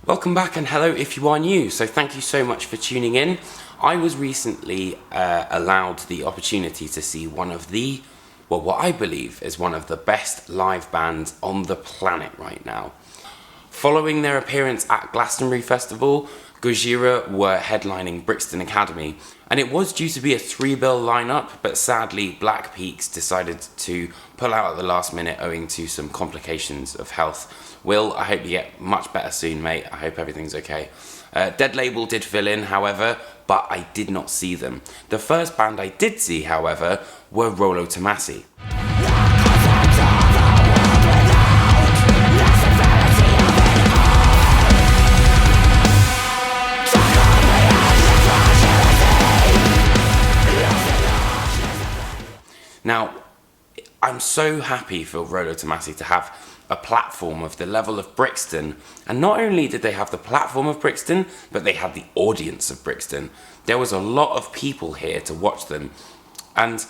Welcome back and hello if you are new. So thank you so much for tuning in. I was recently allowed the opportunity to see one of the, well, what I believe is one of the best live bands on the planet right now. Following their appearance at Glastonbury Festival, Gojira were headlining Brixton Academy, and it was due to be a 3-bill lineup, but sadly Black Peaks decided to pull out at the last minute owing to some complications of health. Will, I hope you get much better soon, mate. I hope everything's okay. Dead Label did fill in, however, but I did not see them. The first band I did see, however, were Rollo Tomassi. Now, I'm so happy for Rollo Tomassi to have a platform of the level of Brixton, and not only did they have the platform of Brixton, but they had the audience of Brixton. There was a lot of people here to watch them, and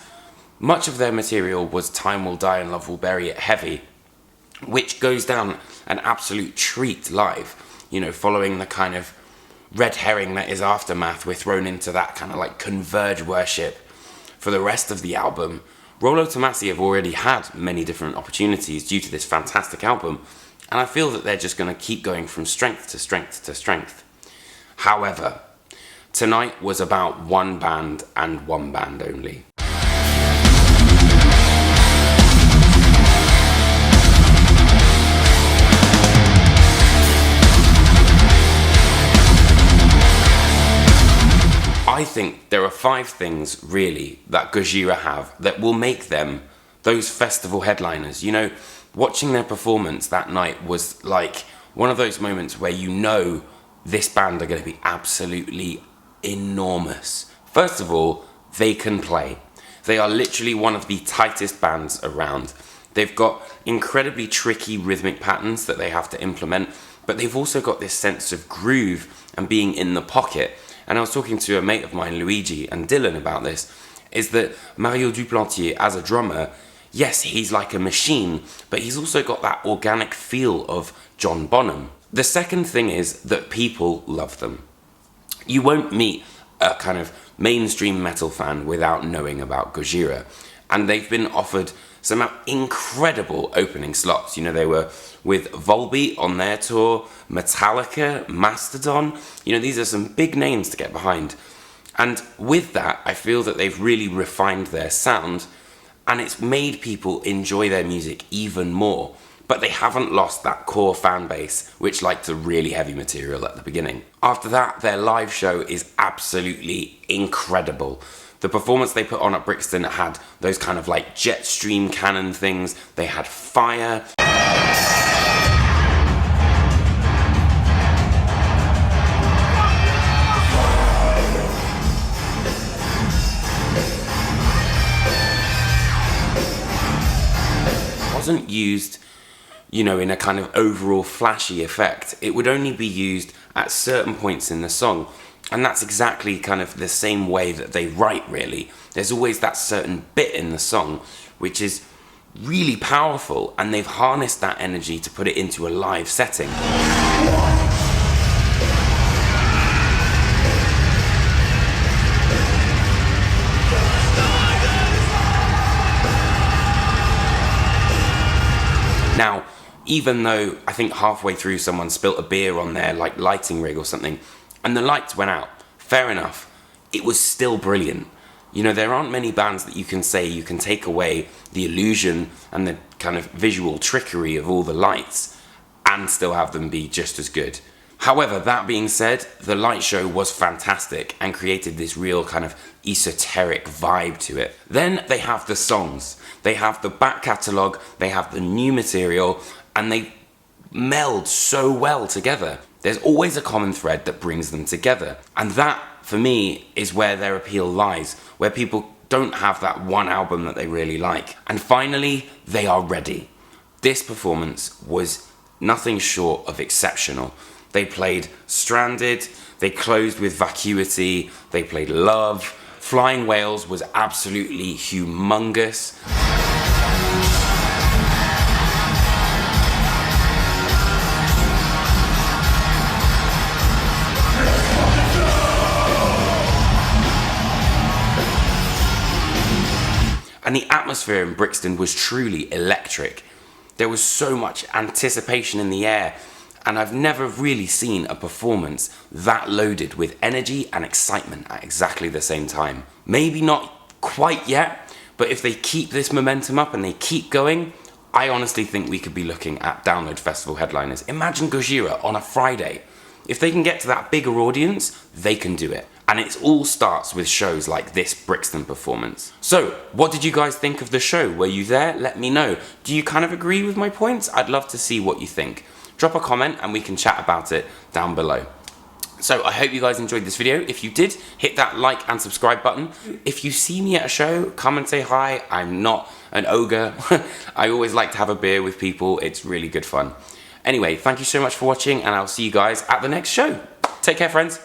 much of their material was Time Will Die and Love Will Bury It heavy, which goes down an absolute treat live. You know, following the kind of red herring that is Aftermath, we're thrown into that kind of like converge worship for the rest of the album. Rollo Tomassi have already had many different opportunities due to this fantastic album, and I feel that they're just going to keep going from strength to strength to strength. However, tonight was about one band and one band only. I think there are 5 things, really, that Gojira have that will make them those festival headliners. You know, watching their performance that night was like one of those moments where you know this band are going to be absolutely enormous. First of all, they can play. They are literally one of the tightest bands around. They've got incredibly tricky rhythmic patterns that they have to implement, but they've also got this sense of groove and being in the pocket. And I was talking to a mate of mine, Luigi, and Dylan about this, is that Mario Duplantier, as a drummer, yes, he's like a machine, but he's also got that organic feel of John Bonham. The second thing is that people love them. You won't meet a kind of mainstream metal fan without knowing about Gojira. And they've been offered some incredible opening slots. You know, they were with Volbeat on their tour, Metallica, Mastodon. You know, these are some big names to get behind. And with that, I feel that they've really refined their sound, and it's made people enjoy their music even more. But they haven't lost that core fan base, which liked the really heavy material at the beginning. After that, their live show is absolutely incredible. The performance they put on at Brixton had those kind of like jet stream cannon things. They had fire. It wasn't used, you know, in a kind of overall flashy effect. It would only be used at certain points in the song. And that's exactly kind of the same way that they write, really. There's always that certain bit in the song which is really powerful, and they've harnessed that energy to put it into a live setting. Now, even though I think halfway through someone spilt a beer on their like lighting rig or something, and the lights went out, fair enough, it was still brilliant. You know, there aren't many bands that you can say you can take away the illusion and the kind of visual trickery of all the lights and still have them be just as good. However, that being said, the light show was fantastic and created this real kind of esoteric vibe to it. Then they have the songs. They have the back catalogue, they have the new material, and they meld so well together. There's always a common thread that brings them together. And that, for me, is where their appeal lies, where people don't have that one album that they really like. And finally, they are ready. This performance was nothing short of exceptional. They played Stranded, they closed with Vacuity, they played Love. Flying Whales was absolutely humongous. atmosphere in Brixton was truly electric. There was so much anticipation in the air, and I've never really seen a performance that loaded with energy and excitement at exactly the same time. Maybe not quite yet, but if they keep this momentum up and they keep going, I honestly think we could be looking at Download Festival headliners. Imagine Gojira on a Friday. If they can get to that bigger audience, they can do it. And it all starts with shows like this Brixton performance. So, what did you guys think of the show? Were you there? Let me know. Do you kind of agree with my points? I'd love to see what you think. Drop a comment and we can chat about it down below. So I hope you guys enjoyed this video. If you did, hit that like and subscribe button. If you see me at a show, come and say hi. I'm not an ogre. I always like to have a beer with people. It's really good fun. Anyway, thank you so much for watching, and I'll see you guys at the next show. Take care, friends.